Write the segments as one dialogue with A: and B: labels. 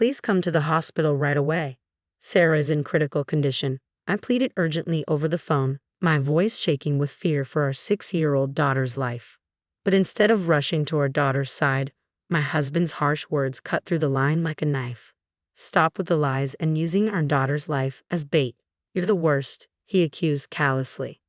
A: please come to the hospital right away? Sarah is in critical condition. I pleaded urgently over the phone, my voice shaking with fear for our 6-year-old daughter's life. But instead of rushing to our daughter's side, my husband's harsh words cut through the line like a knife. Stop with the lies and using our daughter's life as bait. You're the worst, he accused callously.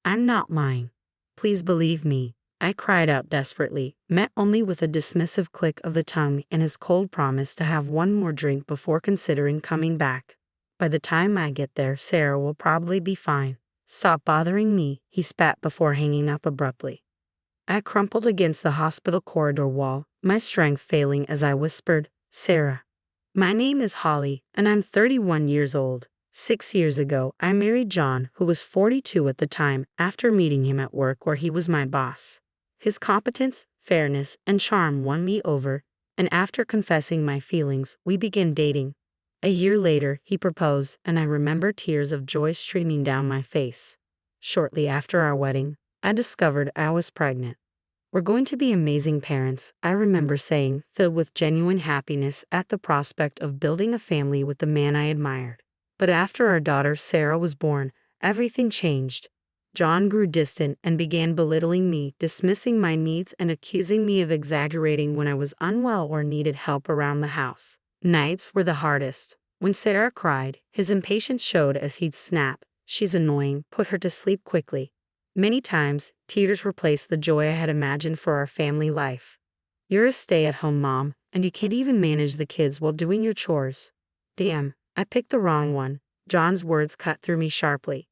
A: I'm not lying. Please believe me, I cried out desperately, met only with a dismissive click of the tongue and his cold promise to have one more drink before considering coming back. By the time I get there, Sarah will probably be fine. Stop bothering me, he spat before hanging up abruptly. I crumpled against the hospital corridor wall, my strength failing as I whispered, Sarah. My name is Holly, and I'm 31 years old. 6 years ago, I married John, who was 42 at the time, after meeting him at work where he was my boss. His competence, fairness, and charm won me over, and after confessing my feelings, we began dating. A year later, he proposed, and I remember tears of joy streaming down my face. Shortly after our wedding, I discovered I was pregnant. We're going to be amazing parents, I remember saying, filled with genuine happiness at the prospect of building a family with the man I admired. But after our daughter Sarah was born, everything changed. John grew distant and began belittling me, dismissing my needs and accusing me of exaggerating when I was unwell or needed help around the house. Nights were the hardest. When Sarah cried, his impatience showed as he'd snap, "She's annoying, put her to sleep quickly." Many times, tears replaced the joy I had imagined for our family life. You're a stay-at-home mom, and you can't even manage the kids while doing your chores. Damn, I picked the wrong one. John's words cut through me sharply.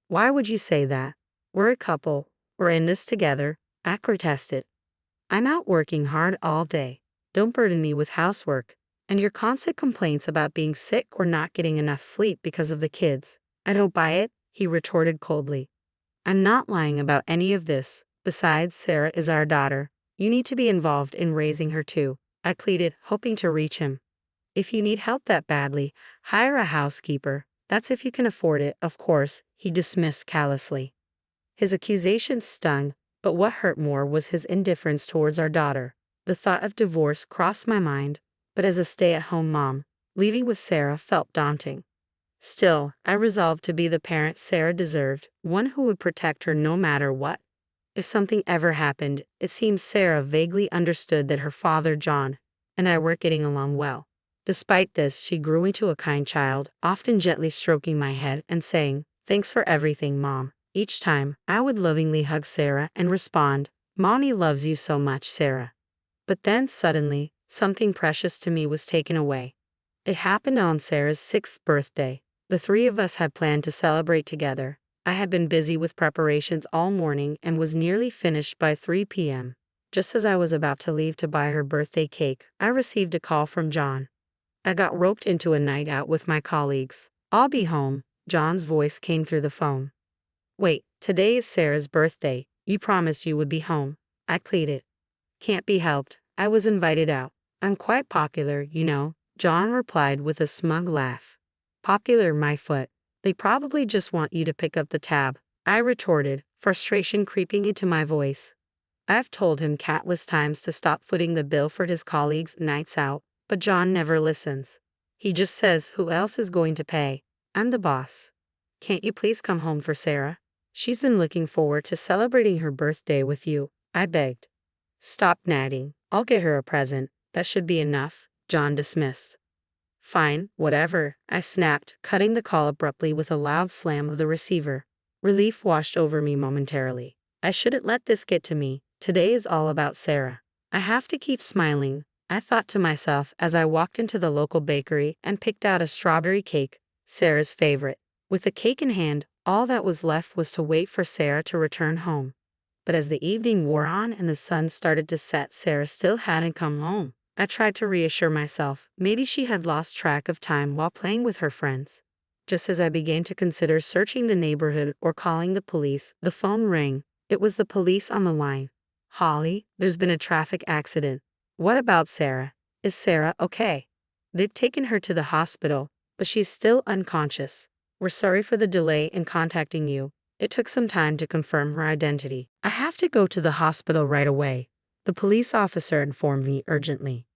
A: Why would you say that? We're a couple. We're in this together, I protested. I'm out working hard all day. Don't burden me with housework. And your constant complaints about being sick or not getting enough sleep because of the kids. I don't buy it, he retorted coldly. I'm not lying about any of this. Besides, Sarah is our daughter. You need to be involved in raising her too, I pleaded, hoping to reach him. If you need help that badly, hire a housekeeper. That's if you can afford it, of course, he dismissed callously. His accusations stung, but what hurt more was his indifference towards our daughter. The thought of divorce crossed my mind, but as a stay-at-home mom, leaving with Sarah felt daunting. Still, I resolved to be the parent Sarah deserved, one who would protect her no matter what. If something ever happened, it seemed Sarah vaguely understood that her father, John, and I weren't getting along well. Despite this, she grew into a kind child, often gently stroking my head and saying, "Thanks for everything, Mom." Each time, I would lovingly hug Sarah and respond, "Mommy loves you so much, Sarah." But then, suddenly, something precious to me was taken away. It happened on Sarah's 6th birthday. The three of us had planned to celebrate together. I had been busy with preparations all morning and was nearly finished by 3 p.m. Just as I was about to leave to buy her birthday cake, I received a call from John. I got roped into a night out with my colleagues. "I'll be home," John's voice came through the phone. "Wait, today is Sarah's birthday. You promised you would be home," I pleaded. "Can't be helped. I was invited out. I'm quite popular, you know," John replied with a smug laugh. "Popular, my foot. They probably just want you to pick up the tab," I retorted, frustration creeping into my voice. I've told him countless times to stop footing the bill for his colleagues' nights out, but John never listens. He just says, "Who else is going to pay? I'm the boss." "Can't you please come home for Sarah? She's been looking forward to celebrating her birthday with you," I begged. "Stop nagging. I'll get her a present. That should be enough," John dismissed. "Fine, whatever," I snapped, cutting the call abruptly with a loud slam of the receiver. Relief washed over me momentarily. I shouldn't let this get to me. Today is all about Sarah. I have to keep smiling, I thought to myself as I walked into the local bakery and picked out a strawberry cake, Sarah's favorite. With the cake in hand, all that was left was to wait for Sarah to return home. But as the evening wore on and the sun started to set, Sarah still hadn't come home. I tried to reassure myself, maybe she had lost track of time while playing with her friends. Just as I began to consider searching the neighborhood or calling the police, the phone rang. It was the police on the line. "Holly, there's been a traffic accident." "What about Sarah? Is Sarah okay?" "They've taken her to the hospital, but she's still unconscious. We're sorry for the delay in contacting you. It took some time to confirm her identity." "I have to go to the hospital right away," the police officer informed me urgently.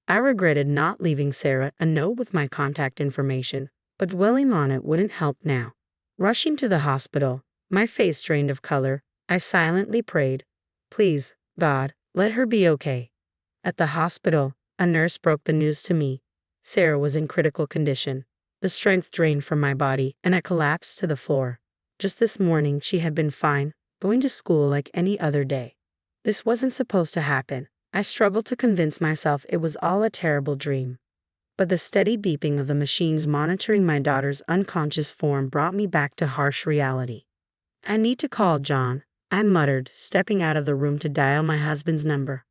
A: I regretted not leaving Sarah a note with my contact information, but dwelling on it wouldn't help now. Rushing to the hospital, my face drained of color, I silently prayed, "Please, God, let her be okay." At the hospital, a nurse broke the news to me. Sarah was in critical condition. The strength drained from my body, and I collapsed to the floor. Just this morning, she had been fine, going to school like any other day. This wasn't supposed to happen. I struggled to convince myself it was all a terrible dream. But the steady beeping of the machines monitoring my daughter's unconscious form brought me back to harsh reality. "I need to call John," I muttered, stepping out of the room to dial my husband's number.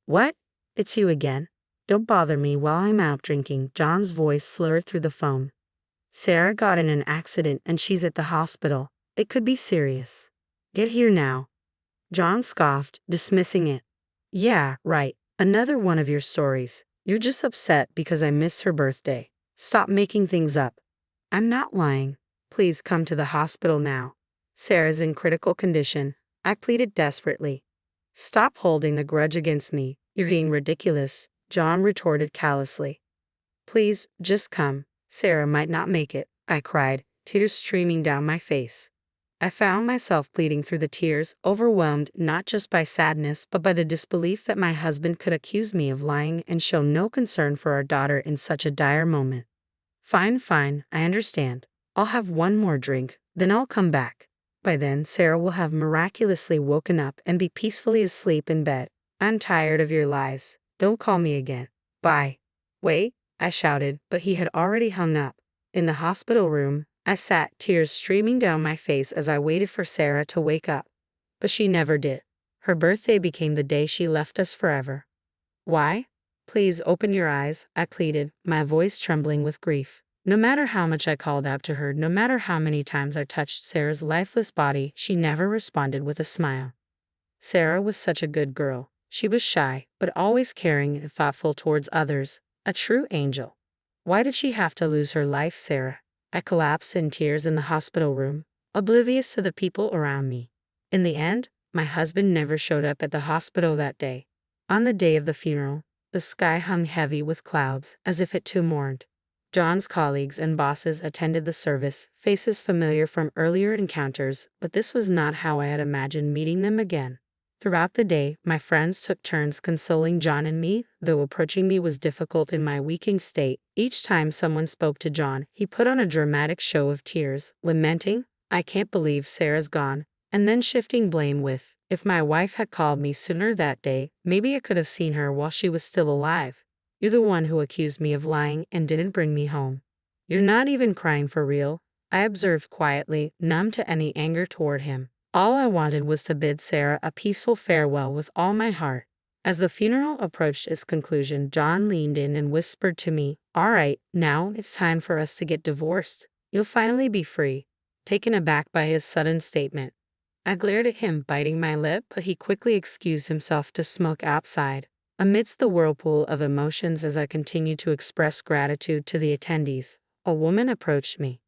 A: "What? It's you again? Don't bother me while I'm out drinking." John's voice slurred through the phone. "Sarah got in an accident and she's at the hospital. It could be serious. Get here now." John scoffed, dismissing it. "Yeah, right. Another one of your stories. You're just upset because I missed her birthday. Stop making things up." "I'm not lying. Please come to the hospital now. Sarah's in critical condition," I pleaded desperately. "Stop holding a grudge against me. You're being ridiculous," John retorted callously. "Please, just come. Sarah might not make it," I cried, tears streaming down my face. I found myself pleading through the tears, overwhelmed not just by sadness but by the disbelief that my husband could accuse me of lying and show no concern for our daughter in such a dire moment. "Fine, fine, I understand. I'll have one more drink, then I'll come back. By then, Sarah will have miraculously woken up and be peacefully asleep in bed. I'm tired of your lies. Don't call me again. Bye." "Wait," I shouted, but he had already hung up. In the hospital room, I sat, tears streaming down my face as I waited for Sarah to wake up. But she never did. Her birthday became the day she left us forever. "Why? Please open your eyes," I pleaded, my voice trembling with grief. No matter how much I called out to her, no matter how many times I touched Sarah's lifeless body, she never responded with a smile. Sarah was such a good girl. She was shy, but always caring and thoughtful towards others. A true angel. Why did she have to lose her life, Sarah? I collapsed in tears in the hospital room, oblivious to the people around me. In the end, my husband never showed up at the hospital that day. On the day of the funeral, the sky hung heavy with clouds, as if it too mourned. John's colleagues and bosses attended the service, faces familiar from earlier encounters, but this was not how I had imagined meeting them again. Throughout the day, my friends took turns consoling John and me, though approaching me was difficult in my weakening state. Each time someone spoke to John, he put on a dramatic show of tears, lamenting, "I can't believe Sarah's gone," and then shifting blame with, "If my wife had called me sooner that day, maybe I could have seen her while she was still alive. You're the one who accused me of lying and didn't bring me home. You're not even crying for real," I observed quietly, numb to any anger toward him. All I wanted was to bid Sarah a peaceful farewell with all my heart. As the funeral approached its conclusion, John leaned in and whispered to me, "All right, now it's time for us to get divorced. You'll finally be free." Taken aback by his sudden statement, I glared at him, biting my lip, but he quickly excused himself to smoke outside. Amidst the whirlpool of emotions as I continued to express gratitude to the attendees, a woman approached me.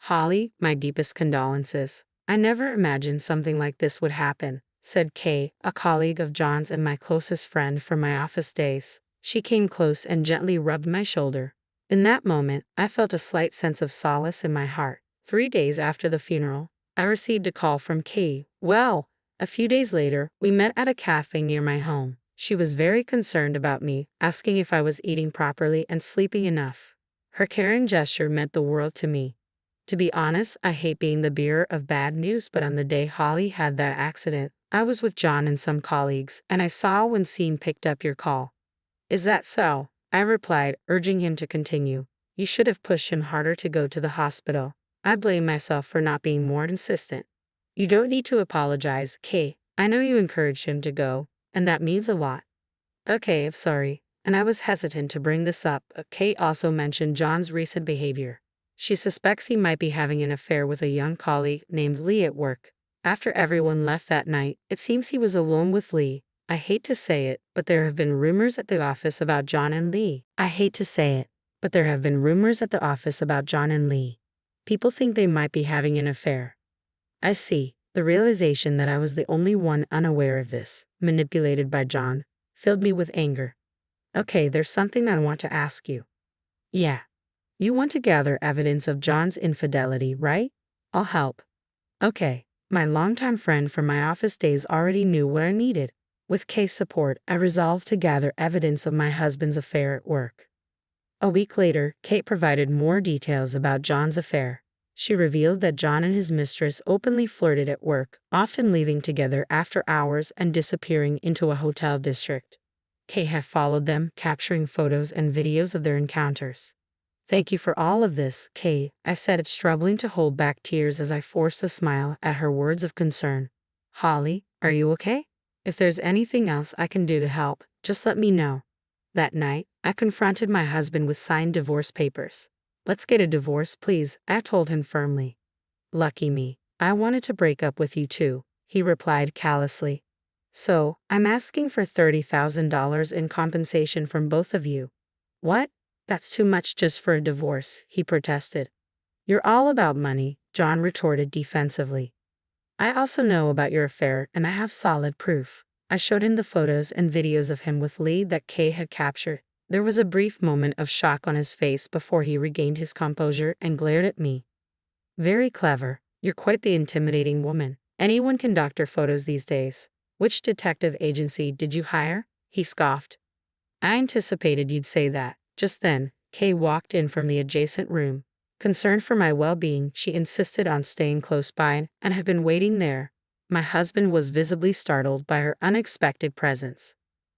A: "Holly, my deepest condolences. I never imagined something like this would happen," said Kay, a colleague of John's and my closest friend from my office days. She came close and gently rubbed my shoulder. In that moment, I felt a slight sense of solace in my heart. 3 days after the funeral, I received a call from Kay. A few days later, we met at a cafe near my home. She was very concerned about me, asking if I was eating properly and sleeping enough. Her caring gesture meant the world to me. To be honest, I hate being the bearer of bad news, but on the day Holly had that accident, I was with John and some colleagues, and I saw when Sean picked up your call. "Is that so?" I replied, urging him to continue. "You should have pushed him harder to go to the hospital." I blame myself for not being more insistent. "You don't need to apologize, Kay. I know you encouraged him to go, and that means a lot." "Okay, I'm sorry." And I was hesitant to bring this up, but Kay also mentioned John's recent behavior. She suspects he might be having an affair with a young colleague named Lee at work. After everyone left that night, it seems he was alone with Lee. I hate to say it, but there have been rumors at the office about John and Lee. People think they might be having an affair. I see. The realization that I was the only one unaware of this, manipulated by John, filled me with anger. Okay, there's something I want to ask you. Yeah. You want to gather evidence of John's infidelity, right? I'll help. Okay. My longtime friend from my office days already knew what I needed. With case support, I resolved to gather evidence of my husband's affair at work. A week later, Kate provided more details about John's affair. She revealed that John and his mistress openly flirted at work, often leaving together after hours and disappearing into a hotel district. Kate had followed them, capturing photos and videos of their encounters. Thank you for all of this, Kate, I said, struggling to hold back tears as I forced a smile at her words of concern. Holly, are you okay? If there's anything else I can do to help, just let me know. That night, I confronted my husband with signed divorce papers. Let's get a divorce, please, I told him firmly. Lucky me. I wanted to break up with you too, he replied callously. So, I'm asking for $30,000 in compensation from both of you. What? That's too much just for a divorce, he protested. You're all about money, John retorted defensively. I also know about your affair and I have solid proof. I showed him the photos and videos of him with Lee that Kay had captured. There was a brief moment of shock on his face before he regained his composure and glared at me. Very clever. You're quite the intimidating woman. Anyone can doctor photos these days. Which detective agency did you hire? He scoffed. I anticipated you'd say that. Just then, Kay walked in from the adjacent room. Concerned for my well-being, she insisted on staying close by and had been waiting there. My husband was visibly startled by her unexpected presence.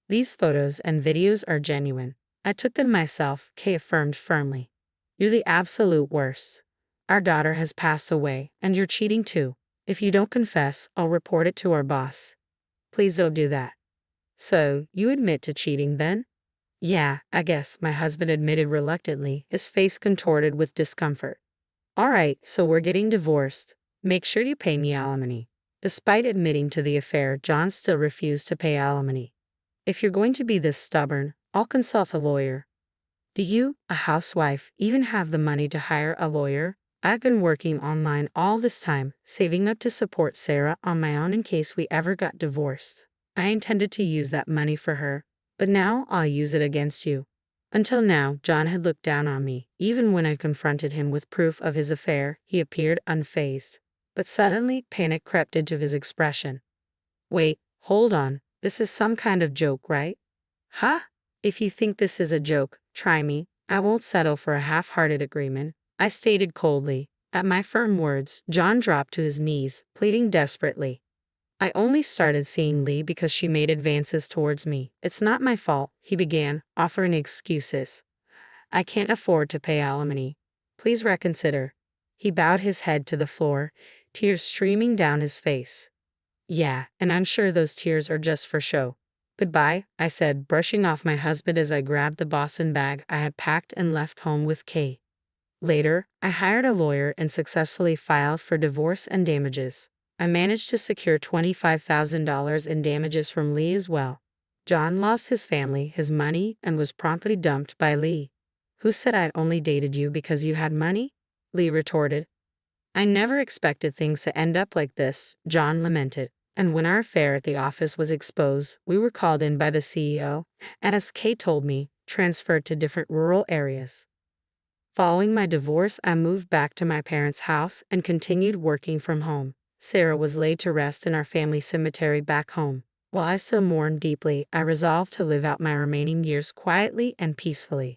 A: These photos and videos are genuine. I took them myself, Kay affirmed firmly. You're the absolute worst. Our daughter has passed away, and you're cheating too. If you don't confess, I'll report it to our boss. Please don't do that. So, you admit to cheating then? Yeah, I guess, my husband admitted reluctantly, his face contorted with discomfort. All right, so we're getting divorced. Make sure you pay me alimony. Despite admitting to the affair, John still refused to pay alimony. If you're going to be this stubborn, I'll consult a lawyer. Do you, a housewife, even have the money to hire a lawyer? I've been working online all this time, saving up to support Sarah on my own in case we ever got divorced. I intended to use that money for her, but now I'll use it against you. Until now, John had looked down on me. Even when I confronted him with proof of his affair, he appeared unfazed. But suddenly, panic crept into his expression. Wait, hold on. This is some kind of joke, right? Huh? If you think this is a joke, try me. I won't settle for a half-hearted agreement, I stated coldly. At my firm words, John dropped to his knees, pleading desperately. I only started seeing Lee because she made advances towards me. It's not my fault, he began, offering excuses. I can't afford to pay alimony. Please reconsider. He bowed his head to the floor, tears streaming down his face. Yeah, and I'm sure those tears are just for show. Goodbye, I said, brushing off my husband as I grabbed the Boston bag I had packed and left home with Kay. Later, I hired a lawyer and successfully filed for divorce and damages. I managed to secure $25,000 in damages from Lee as well. John lost his family, his money, and was promptly dumped by Lee. Who said I'd only dated you because you had money? Lee retorted. I never expected things to end up like this, John lamented. And when our affair at the office was exposed, we were called in by the CEO, and as Kay told me, transferred to different rural areas. Following my divorce, I moved back to my parents' house and continued working from home. Sarah was laid to rest in our family cemetery back home. While I still mourned deeply, I resolved to live out my remaining years quietly and peacefully.